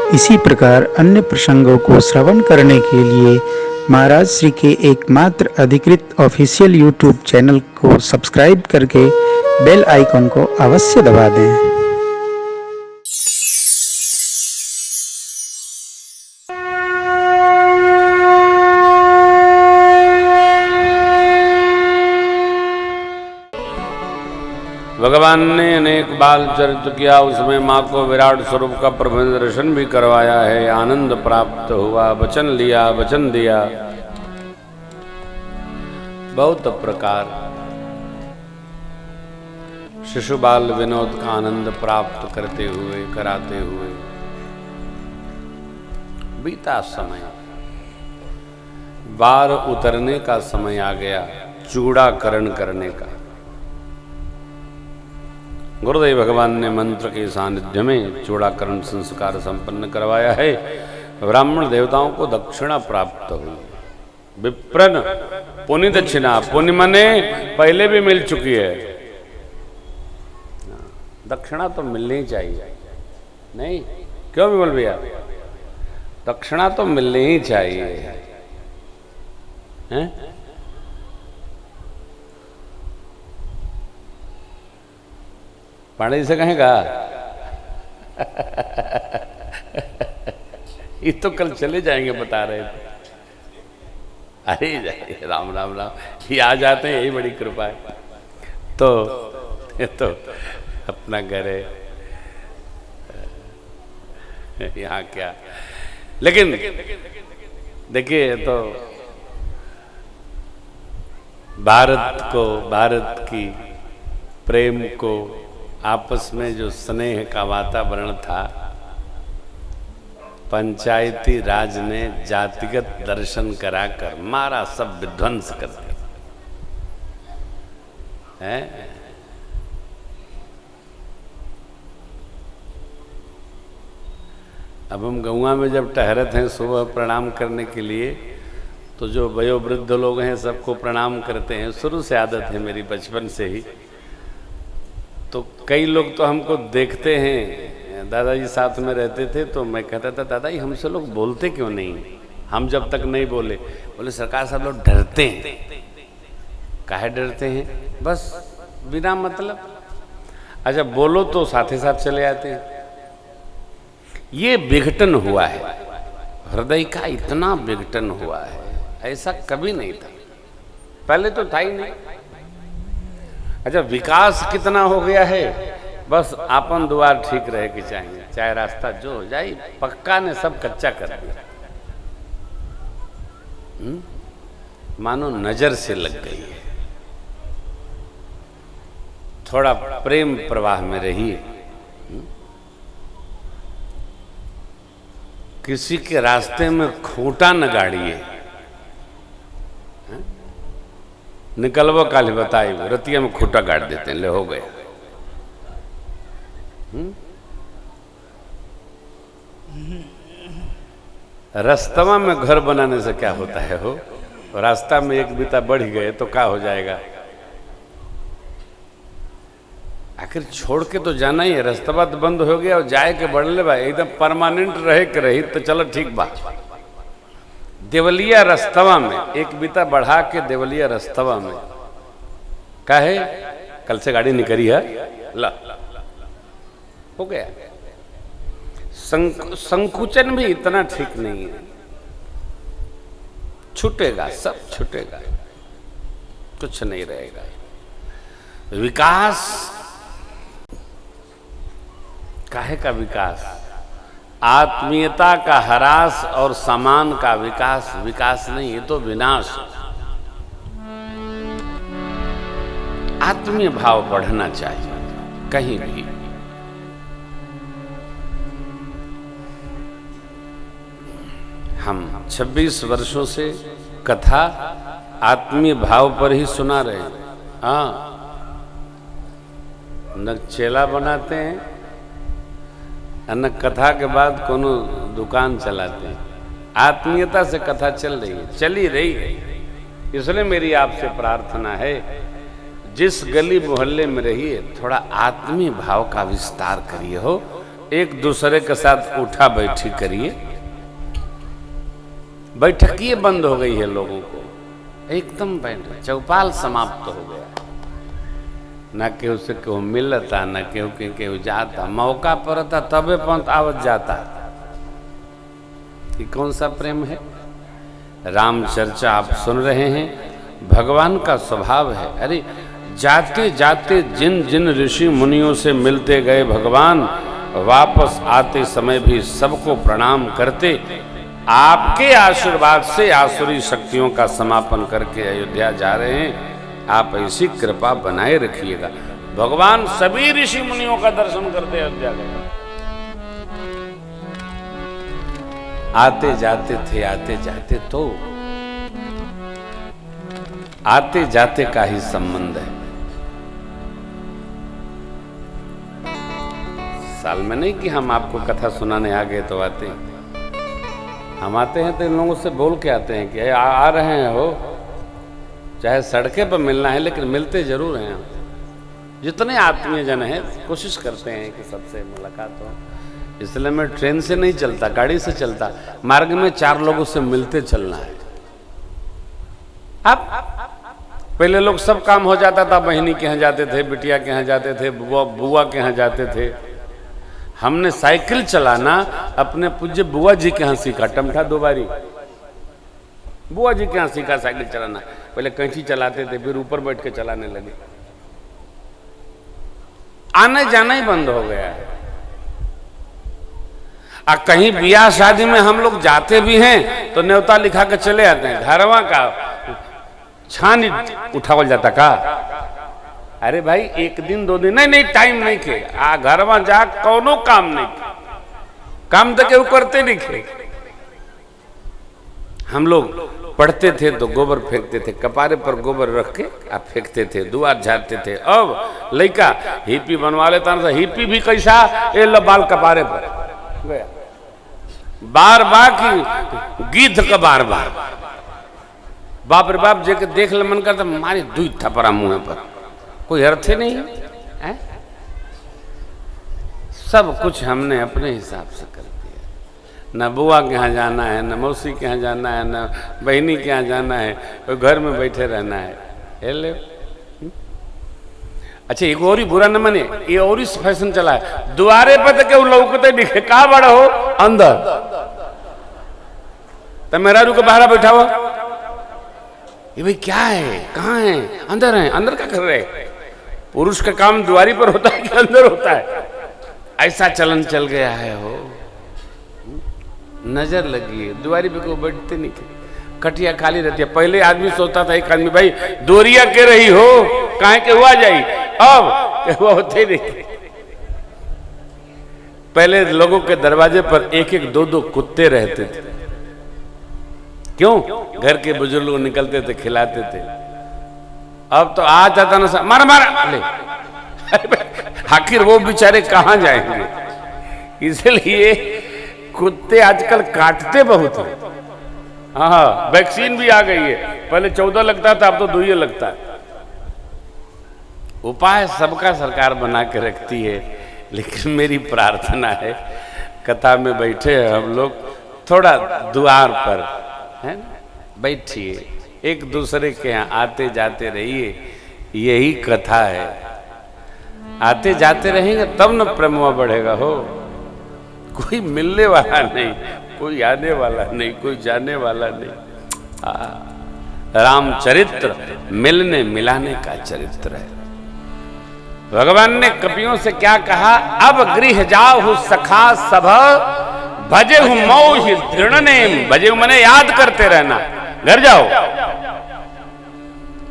इसी प्रकार अन्य प्रसंगों को श्रवण करने के लिए महाराज श्री के एकमात्र अधिकृत ऑफिशियल यूट्यूब चैनल को सब्सक्राइब करके बेल आइकन को अवश्य दबा दें। भगवान ने अनेक बाल चरित्र किया, उसमें माँ को विराट स्वरूप का प्रबंध दर्शन भी करवाया है। आनंद प्राप्त हुआ, वचन लिया, वचन दिया। बहुत प्रकार शिशु बाल विनोद का आनंद प्राप्त करते हुए, कराते हुए बीता समय, बार उतरने का समय आ गया, चूड़ाकरण करने का। गुरुदेव भगवान ने मंत्र के सानिध्य में चूड़ाकरण संस्कार संपन्न करवाया है। ब्राह्मण देवताओं को दक्षिणा प्राप्त हुई। विप्रन पुण्य दक्षिणा, पुण्य मने पहले भी मिल चुकी है, दक्षिणा तो मिलनी चाहिए। नहीं क्यों विमल भैया, दक्षिणा तो मिलनी ही चाहिए हैं? पांडे जी से कहेगा ये तो कल चले जाएंगे बता रहे थे। अरे राम राम राम, ये आ जाते हैं, यही बड़ी कृपा है। तो अपना घर है यहाँ क्या, लेकिन देखिए तो भारत की प्रेम को, आपस में जो स्नेह का वातावरण था, पंचायती राज ने जातिगत दर्शन कराकर मारा, सब विध्वंस कर दिया है। अब हम गौवा में जब ठहरत हैं सुबह प्रणाम करने के लिए, तो जो वयोवृद्ध लोग हैं सबको प्रणाम करते हैं। शुरू से आदत है मेरी, बचपन से ही। तो कई लोग तो हमको देखते हैं, दादाजी साथ में रहते थे, तो मैं कहता था दादाजी हमसे लोग बोलते क्यों नहीं? हम जब तक नहीं बोले, बोले सरकार साहब लोग डरते हैं। काहे डरते हैं? बस बिना मतलब। अच्छा बोलो तो साथ ही साथ चले आते हैं। ये विघटन हुआ है, हृदय का इतना विघटन हुआ है, ऐसा कभी नहीं था, पहले तो था ही नहीं। अच्छा विकास कितना हो गया है, बस आपन द्वार ठीक रहे कि चाहिए, चाहे रास्ता जो हो जाए, पक्का ने सब कच्चा कर दिया। मानो नजर से लग गई है। थोड़ा प्रेम प्रवाह में रहिए। किसी के रास्ते में खूंटा न गाड़िए। निकलवो काले बताई, रतिया में खूंटा गाड़ देते हैं, ले हो गए। रास्ता में घर बनाने से क्या होता है हो, रास्ता में एक बीता बढ़ गए तो क्या हो जाएगा? आखिर छोड़ के तो जाना ही है, रास्ता तो बंद हो गया और जाए के बढ़ले भाई एकदम परमानेंट रहे के रही तो चलो ठीक बात। देवलिया रस्तवा में एक बीता बढ़ा के, देवलिया रस्तवा में काहे कल से गाड़ी निकली है, ला हो गया। संकुचन भी इतना ठीक नहीं है, छूटेगा, सब छूटेगा, कुछ नहीं रहेगा। विकास काहे का विकास? आत्मीयता का ह्रास और समान का विकास विकास नहीं, ये तो विनाश। आत्मीय भाव बढ़ना चाहिए कहीं भी। हम 26 वर्षों से कथा आत्मीय भाव पर ही सुना रहे हैं। हाँ, न चेला बनाते हैं न कथा के बाद कोनो दुकान चलाते हैं। आत्मीयता से कथा चल रही है, चली रही है। इसलिए मेरी आपसे प्रार्थना है, जिस गली मोहल्ले में रहिए थोड़ा आत्मीय भाव का विस्तार करिए हो, एक दूसरे के साथ उठा बैठी करिए। बैठकिए बंद हो गई है लोगों को, एकदम बैठ चौपाल समाप्त हो गया। न केहू से केहू मिलता, न केहू के केहू जाता, मौका पड़ता तबे पंथ आवत जाता। ये कौन सा प्रेम है? राम चर्चा आप सुन रहे हैं, भगवान का स्वभाव है। अरे जाते जाते जिन जिन ऋषि मुनियों से मिलते गए भगवान, वापस आते समय भी सबको प्रणाम करते। आपके आशीर्वाद से आसुरी शक्तियों का समापन करके अयोध्या जा रहे हैं। आप ऐसी कृपा बनाए रखिएगा। भगवान सभी ऋषि मुनियों का दर्शन करते अयोध्या गए। आते जाते थे, आते जाते तो आते जाते का ही संबंध है। साल में नहीं कि हम आपको कथा सुनाने आ गए तो आते हैं। हम आते हैं तो इन लोगों से बोल के आते हैं कि आ रहे हैं हो, चाहे सड़के पर मिलना है लेकिन मिलते जरूर हैं। जितने आत्मीय जन हैं कोशिश करते हैं कि सबसे मुलाकात हो। इसलिए मैं ट्रेन से नहीं चलता, गाड़ी से चलता। मार्ग में 4 लोगों से मिलते चलना है। अब पहले लोग सब काम हो जाता था, बहनी के यहाँ जाते थे, बिटिया के यहाँ जाते थे, बुआ के यहाँ जाते थे। हमने साइकिल चलाना अपने पूज्य बुआ जी के यहाँ सीखा, टमठा 2 बारी बुआ जी के यहाँ सीखा साइकिल चलाना। पहले कैंची चलाते थे, फिर ऊपर बैठ के चलाने लगे। आने जाना ही बंद हो गया है। कहीं ब्याह शादी में हम लोग जाते भी हैं तो न्योता लिखा के चले आते हैं। घरवा का छान उठावल जाता का? अरे भाई 1 दिन 2 दिन नहीं, टाइम नहीं खे। घरवा जा कौनो काम नहीं खे, काम तो केहू करते नहीं खे। हम लोग पढ़ते थे तो गोबर फेंकते थे, कपारे पर गोबर रख के आप फेंकते थे, दुआर झाड़ते थे। अब लड़का हिप्पी बनवा लेता ना, हिप्पी भी कैसा, ये लो बाल कपारे पर गया, बार बार की गीध का बार बार। बाप रे बाप, जे देख ले मन करता मारी 2 थप्पड़ा मुंह पर, कोई अर्थ ही नहीं है। सब कुछ हमने अपने हिसाब से कर दिया। न बुआ के यहाँ जाना है, न मौसी के यहाँ जाना है, न बहनी के यहाँ जाना है, तो घर में बैठे रहना है। ले अच्छा, एक और ही बुरा न माने, ये और ही फैशन चला है। द्वारे पर तो क्यों लौकते दिखे, कहा बड़ा हो अंदर, तो मेरा रू के बाहर बैठा हुआ, ये भाई क्या है, कहाँ है? अंदर है। अंदर क्या कर रहे? पुरुष का काम द्वारी पर होता है कि अंदर होता है? ऐसा चलन चल गया है। हो नजर लगी है, द्वारी पे कोई बैठते नहीं, कटिया खाली रहती है। पहले आदमी सोचता था एक आदमी, भाई दोरिया के रही हो, काहे के हुआ जाई, अब हुआ होते नहीं। पहले लोगों के दरवाजे पर 1-1, 2-2 कुत्ते रहते थे। क्यों? घर के बुजुर्ग लोग निकलते थे, खिलाते थे। अब तो आ जाता ना, मारा मारा ले। आखिर वो बेचारे कहाँ जाएंगे? इसलिए कुत्ते आजकल काटते बहुत हैं। हाँ, वैक्सीन भी आ गई है। पहले 14 लगता था, अब तो 2 ही लगता है। उपाय सबका सरकार बना के रखती है, लेकिन मेरी प्रार्थना है, कथा में बैठे हैं हम लोग, थोड़ा द्वार पर है बैठिए, एक दूसरे के यहाँ आते जाते रहिए। यही कथा है। आते जाते रहेंगे तब न प्रेमवा बढ़ेगा। हो कोई मिलने वाला नहीं, कोई आने वाला नहीं, कोई जाने वाला नहीं। रामचरित्र मिलने मिलाने का चरित्र है। भगवान ने कपियों से क्या कहा? अब गृह जाओ सखा सब, भजे हूं मोहि दृढ़ने, भजे हूं मने याद करते रहना। घर जाओ,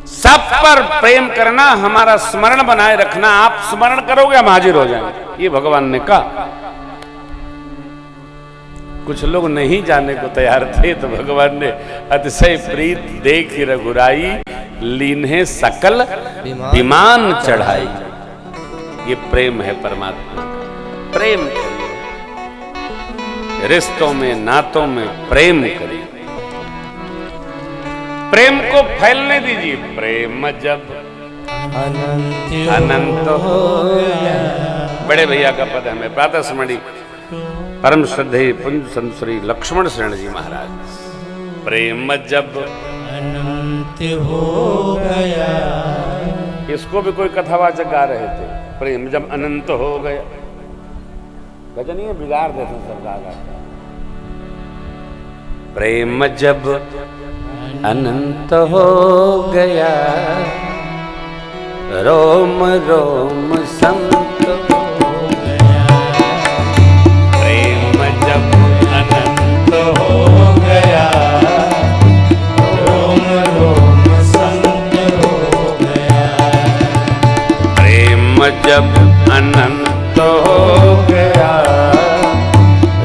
सब पर प्रेम करना, हमारा स्मरण बनाए रखना। आप स्मरण करोगे हम हाजिर हो जाएंगे, ये भगवान ने कहा। कुछ लोग नहीं जाने को तैयार थे तो भगवान ने अतिशय प्रीत देख रघुराई, लीन्हे सकल विमान चढ़ाई। ये प्रेम है परमात्मा का। प्रेम करिए, रिश्तों में नातों में प्रेम करिए, प्रेम को फैलने दीजिए। प्रेम जब अनंत हो गया बड़े भैया का पद हमें प्रातः स्मरणीय परम श्रद्धेय पुंज संत श्री लक्ष्मण शरण जी महाराज। प्रेम जब अनंत हो गया। इसको भी कोई कथावाचक गा रहे थे, प्रेम जब अनंत हो गया। भजन ये बिगाड़ देते सब गा गा। प्रेम जब अनंत हो गया, रोम रोम संत हो गया। प्रेम जब अनंत हो गया, रोम रोम संत हो गया। प्रेम जब अनंत हो गया,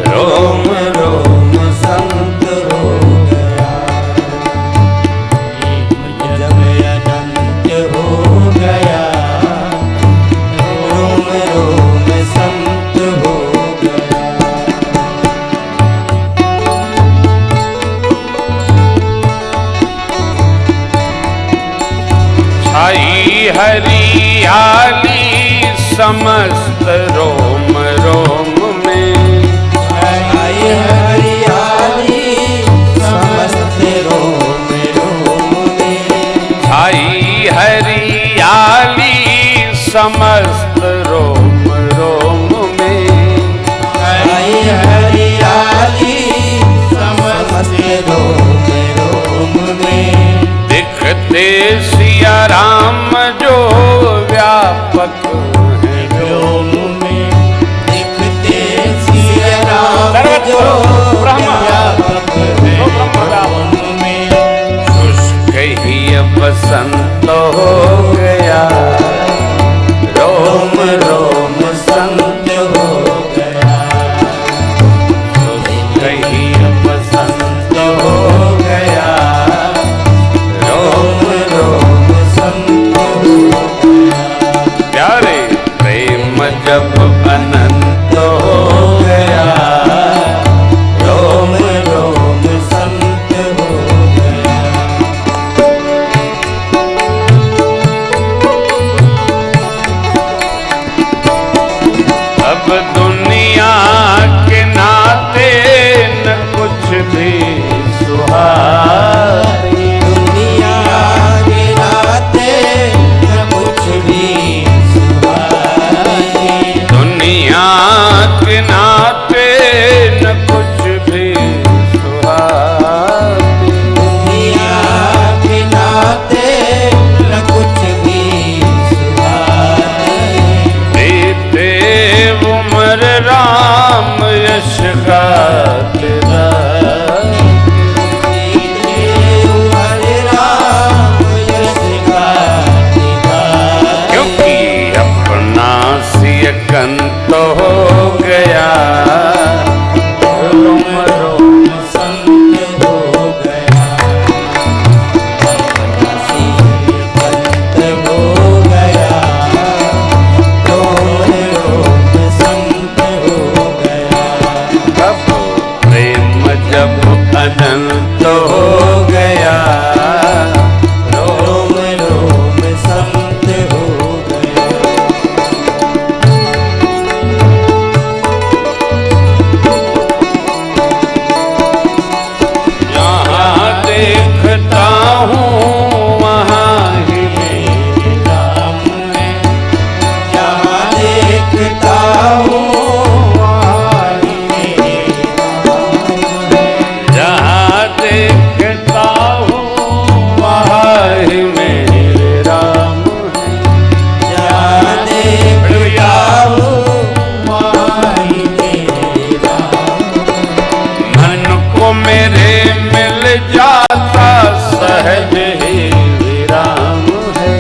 रोम रोम संत हो गया। प्रेम जब अनंत हो गया, रोम रोम संत हो गया। छाई हरियाली समस्त रोम रोम में। छाई हरियाली समस्त रोम रोम में। छाई हरियाली समस्त रोम रोम में। छाई हरियाली समस्त रोम रोम में। दिखते सिया राम जो व्यापक हैं व्योम में। दिखते सिया राम जो व्यापक है व्योम में। शुष्क ही बसंत हो गया, रोम रोम संत हो गया। शुष्क ही बसंत हो गया, रोम रोम संत हो गया। प्यारे। प्रेम जब अनंत हो गया, रोम रोम संत हो गया। अब दुनिया के नाते न कुछ भी सुहाई। दुनिया के नाते न कुछ भी सुहाई। दुनिया के नाते न कुछ भी सुहाई। दुनिया के नाते न कुछ भी सुहाई। बीते उम्र राम यश गाते रहे। बीते उम्र राम यश गाते गाते। क्योंकि अपना सियकंत हो गया, रोम रोम संत हो गया। पंत हो गया, रोम रोम संत हो गया। अब प्रेम जब अनंत हो गया, रोम रोम संत हो गया। जहाँ देखता हूँ वहाँ ही मेरे राम है। जहाँ देखता हूँ वहाँ ही मेरे राम है। जहाँ देखता हूँ वहाँ ही मेरे राम है। जहाँ देखता हूँ वहाँ ही मेरे राम है। मन को मेरे मिल जाता सहज ही विराम है।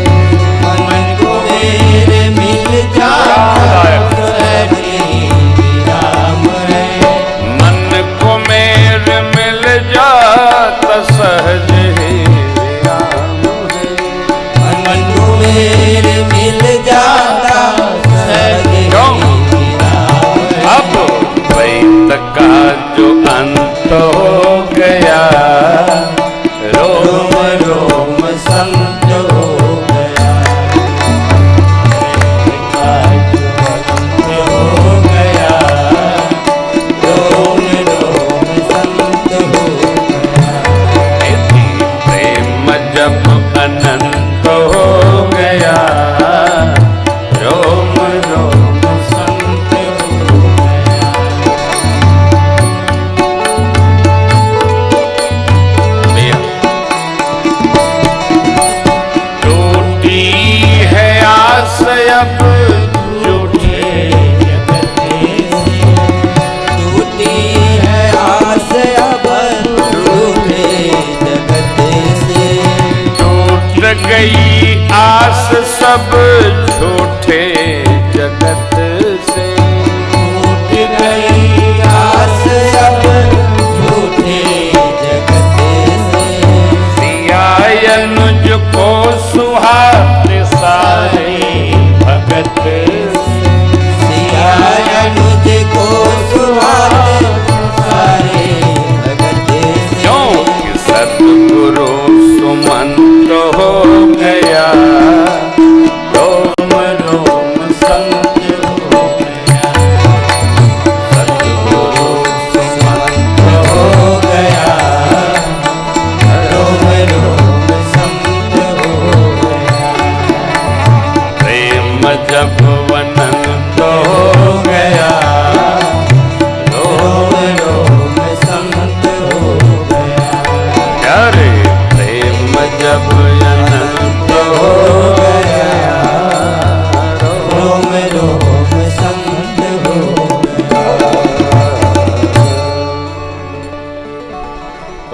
मन को मेरे मिल जाता सहज ही विराम है। मन को मेरे मिल जाता सहज ही विराम है। मन को मेरे मिल जाता सहज ही विराम है। अब वैत का जो अंत हो गया, रोम रोम रोम संत हो गया।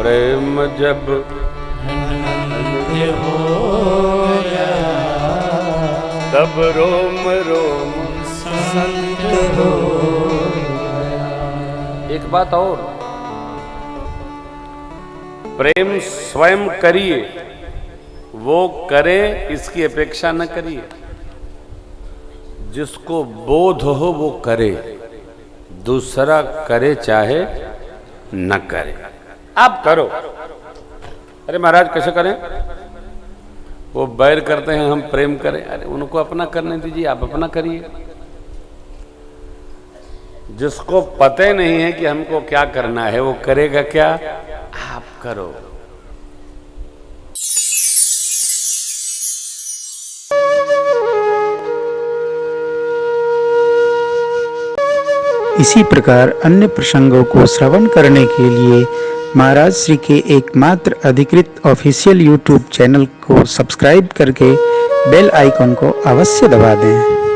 प्रेम जब अनंत होया, तब रोम रोम संत हो गया। एक बात और, प्रेम स्वयं करिए, वो करे इसकी अपेक्षा न करिए। जिसको बोध हो वो करे, दूसरा करे चाहे न करे। आप करो। अरे महाराज कैसे करें? वो बैर करते हैं, हम प्रेम करें। अरे उनको अपना करने दीजिए, आप अपना करिए। जिसको पता नहीं है कि हमको क्या करना है, वो करेगा क्या? आप करो। इसी प्रकार अन्य प्रसंगों को श्रवण करने के लिए महाराज श्री के एकमात्र अधिकृत ऑफिशियल यूट्यूब चैनल को सब्सक्राइब करके बेल आइकन को अवश्य दबा दें।